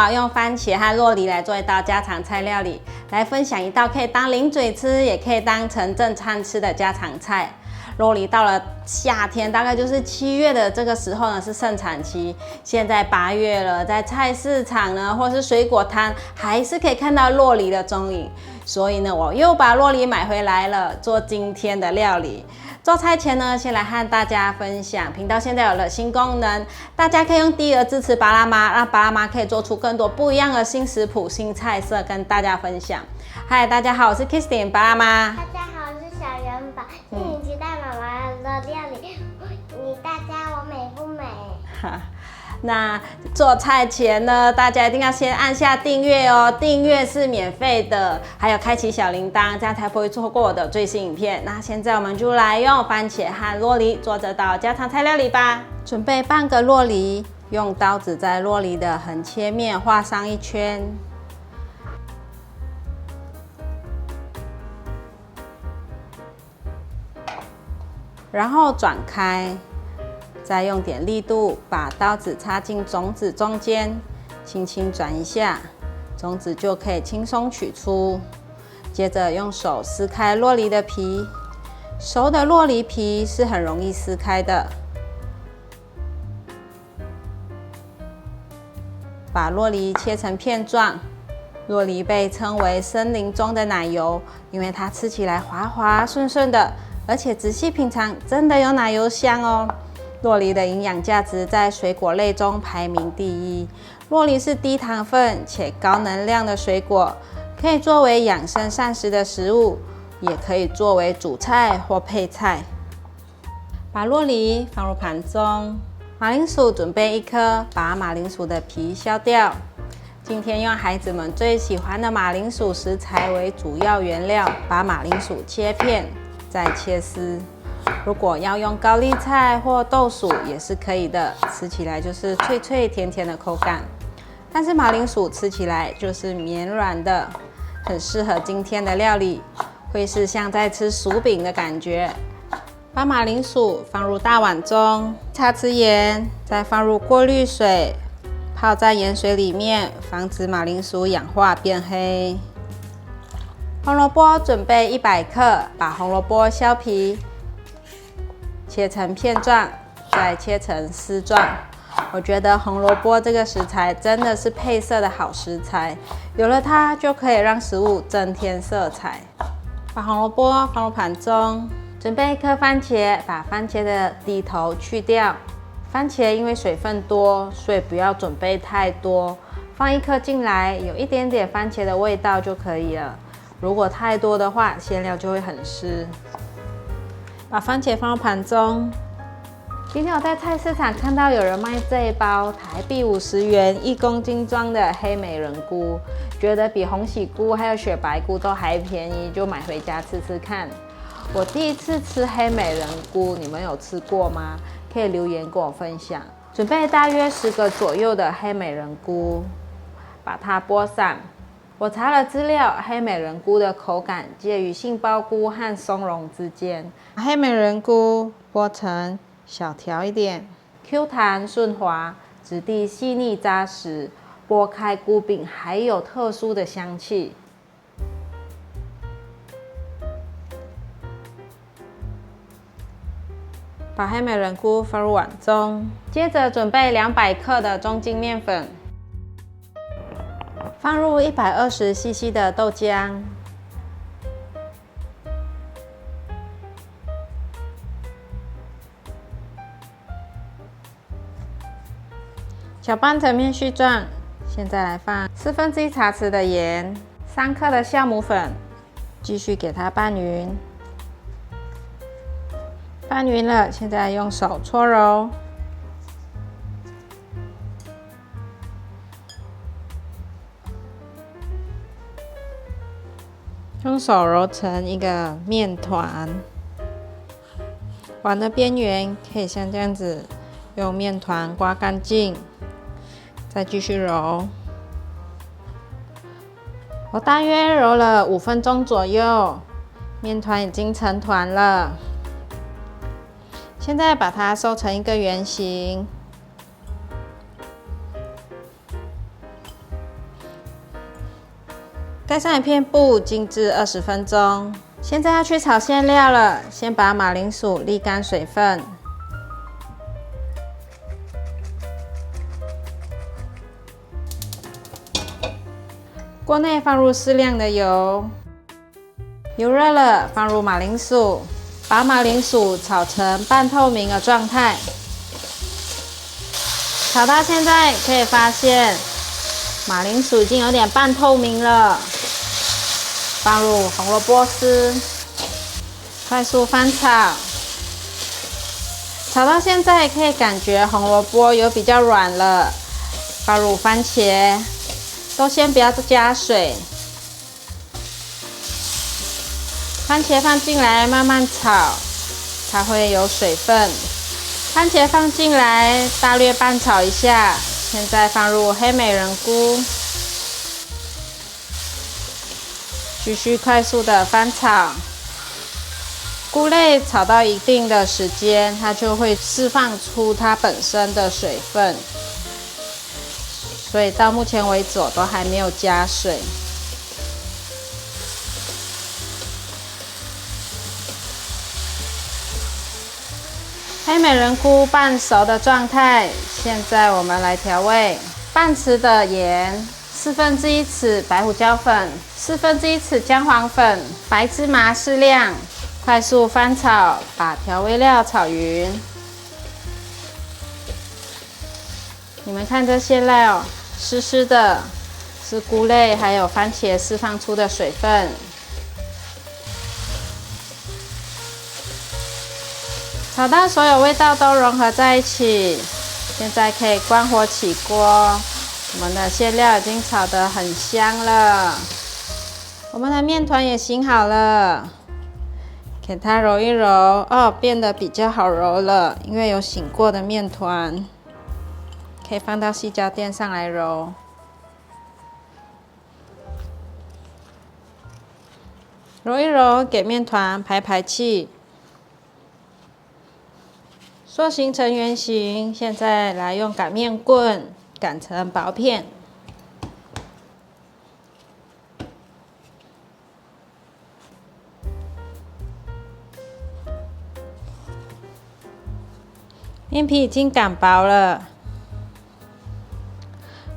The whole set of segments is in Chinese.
要用番茄和酪梨来做一道家常菜料理，来分享一道可以当零嘴吃，也可以当成正餐吃的家常菜。酪梨到了夏天，大概就是7月的这个时候呢，是盛产期。现在8月了，在菜市场呢，或是水果摊，还是可以看到酪梨的踪影。所以呢，我又把酪梨买回来了，做今天的料理。做菜前呢，先来和大家分享，频道现在有了新功能，大家可以用低额支持巴拉妈，让巴拉妈可以做出更多不一样的新食谱、新菜色跟大家分享。嗨，大家好，我是 Kristin 巴拉妈。大家好，我是小元宝，敬请期待妈妈的料理。大家我美不美？那做菜前呢，大家一定要先按下订阅哦，订阅是免费的，还有开启小铃铛，这样才不会错过我的最新影片。那现在我们就来用番茄和酪梨做这道家常菜料理吧。准备半个酪梨，用刀子在酪梨的横切面画上一圈，然后转开。再用点力度把刀子插进种子中间，轻轻转一下，种子就可以轻松取出。接着用手撕开酪梨的皮，熟的酪梨皮是很容易撕开的。把酪梨切成片状，酪梨被称为森林中的奶油，因为它吃起来滑滑顺顺的，而且仔细品尝，真的有奶油香哦。酪梨的营养价值在水果类中排名第一。酪梨是低糖分且高能量的水果，可以作为养生膳食的食物，也可以作为主菜或配菜。把酪梨放入盘中，马铃薯准备1颗，把马铃薯的皮削掉。今天用孩子们最喜欢的马铃薯食材为主要原料，把马铃薯切片，再切丝。如果要用高丽菜或豆薯也是可以的，吃起来就是脆脆甜甜的口感。但是马铃薯吃起来就是绵软的，很适合今天的料理，会是像在吃薯饼的感觉。把马铃薯放入大碗中，擦次盐，再放入过滤水，泡在盐水里面，防止马铃薯氧化变黑。红萝卜准备100克，把红萝卜削皮，切成片状，再切成丝状。我觉得红萝卜这个食材真的是配色的好食材，有了它就可以让食物增添色彩。把红萝卜放入盘中，准备1颗番茄，把番茄的蒂头去掉。番茄因为水分多，所以不要准备太多，放1颗进来，有一点点番茄的味道就可以了。如果太多的话，馅料就会很湿。把番茄放入盘中。今天我在菜市场看到有人卖这一包台币50元1公斤装的黑美人菇，觉得比鸿喜菇还有雪白菇都还便宜，就买回家吃吃看。我第一次吃黑美人菇，你们有吃过吗？可以留言跟我分享。准备大约10个左右的黑美人菇，把它剥散。我查了资料，黑美人菇的口感介于杏鲍菇和松茸之间。黑美人菇剥成小条一点 ，Q 弹顺滑，质地细腻扎实，剥开菇柄还有特殊的香气。把黑美人菇放入碗中，接着准备200克的中筋面粉。放入120cc 的豆浆，搅拌成面絮状。现在来放1/4茶匙的盐，3克的酵母粉，继续给它拌匀。拌匀了，现在用手搓揉。用手揉成一个面团，碗的边缘可以像这样子，用面团刮干净，再继续揉。我大约揉了5分钟左右，面团已经成团了。现在把它收成一个圆形，盖上一片布，静置20分钟。现在要去炒馅料了，先把马铃薯沥干水分，锅内放入适量的油，油热了，放入马铃薯，把马铃薯炒成半透明的状态。炒到现在可以发现，马铃薯已经有点半透明了。放入红萝卜丝，快速翻炒。炒到现在可以感觉红萝卜有比较软了。放入番茄，都先不要加水。番茄放进来慢慢炒，它会有水分。番茄放进来大略拌炒一下，现在放入黑美人菇。继续快速的翻炒，菇类炒到一定的时间，它就会释放出它本身的水分，所以到目前为止我都还没有加水。黑美人菇半熟的状态，现在我们来调味，半匙的盐。1/4匙白胡椒粉，1/4匙姜黄粉，白芝麻适量，快速翻炒，把调味料炒匀。你们看这馅料湿湿的，是菇类还有番茄释放出的水分。炒到所有味道都融合在一起，现在可以关火起锅。我们的馅料已经炒得很香了，我们的面团也醒好了，给它揉一揉哦，变得比较好揉了，因为有醒过的面团，可以放到矽胶垫上来揉。揉一揉，给面团排气，塑形成圆形。现在来用擀面棍擀成薄片，面皮已经擀薄了，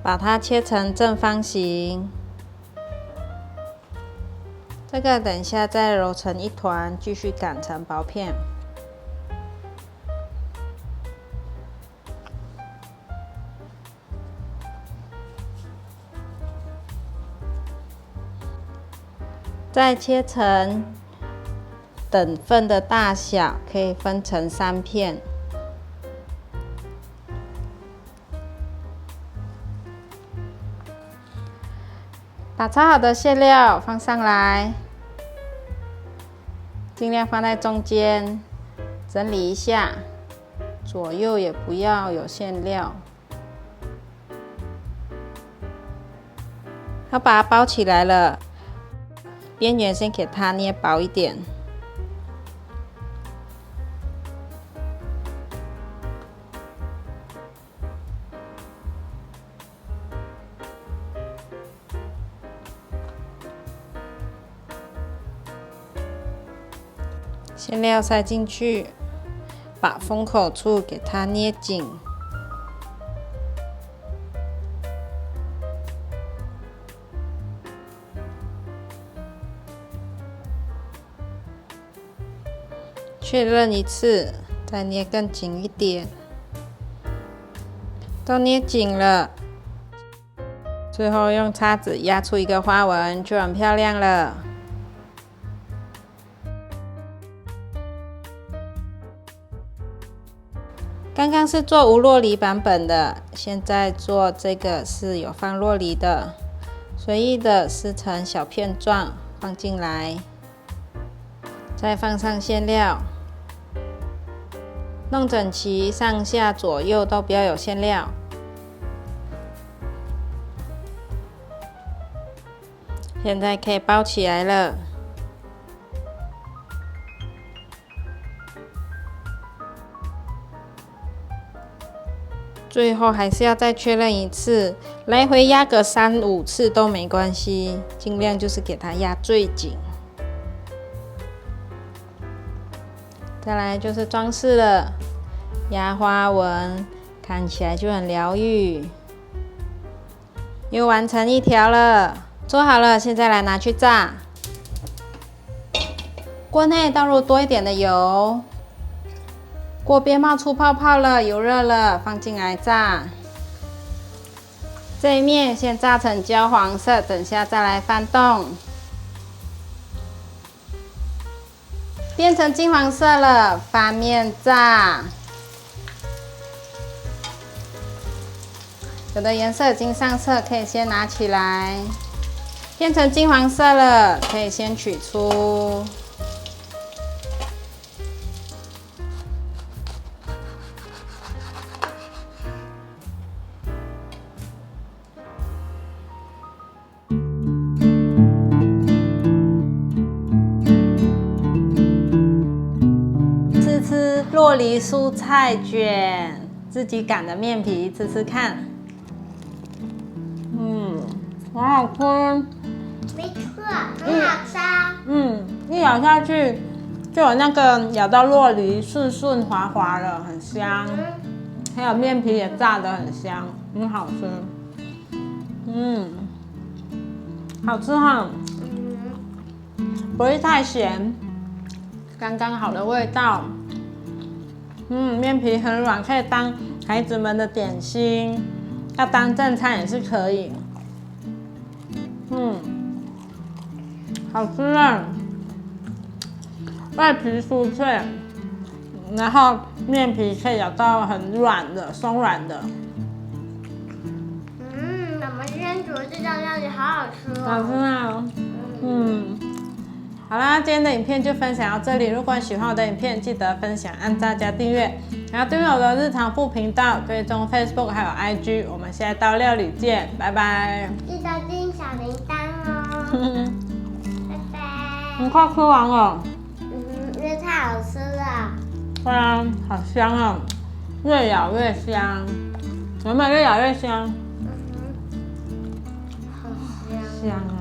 把它切成正方形。这个等一下再揉成一团，继续擀成薄片。再切成等份的大小，可以分成3片。把炒好的馅料放上来，尽量放在中间，整理一下，左右也不要有馅料。要把它包起来了。边缘先给它捏薄一点，馅料塞进去，把封口处给它捏紧。确认一次，再捏更紧一点，都捏紧了。最后用叉子压出一个花纹，就很漂亮了。刚刚是做无酪梨版本的，现在做这个是有放酪梨的，随意的撕成小片状放进来，再放上馅料。弄整齐，上下左右都不要有馅料。现在可以包起来了。最后还是要再确认一次，来回压个3、5次都没关系，尽量就是给它压最紧。再来就是装饰了，压花纹，看起来就很疗愈。又完成一条了，做好了，现在来拿去炸。锅内倒入多一点的油，锅边冒出泡泡了，油热了，放进来炸。这一面先炸成焦黄色，等下再来翻动。变成金黄色了，翻面炸。有的颜色已经上色，可以先拿起来。变成金黄色了，可以先取出。吃酪梨蔬菜卷，自己擀的面皮，吃吃看。好好吃。没错，很好吃。一咬下去就有那个咬到酪梨顺顺滑滑的，很香。还有面皮也炸得很香，很好吃。好吃哈。不会太咸，刚刚好的味道。面皮很软，可以当孩子们的点心，要当正餐也是可以。好吃啊！外皮酥脆，然后面皮可以咬到很软的、松软的。妈妈今天煮的这道料理好好吃哦。好吃啊！好啦，今天的影片就分享到这里。如果喜欢我的影片，记得分享、按赞加订阅，还要订阅我的日常副频道，追踪 Facebook 还有 IG。我们下一道料理见，拜拜！记得订小铃铛哦。拜拜。你快吃完了。因为太好吃了。对啊，好香啊，越咬越香，有没有越咬越香？好香。香啊！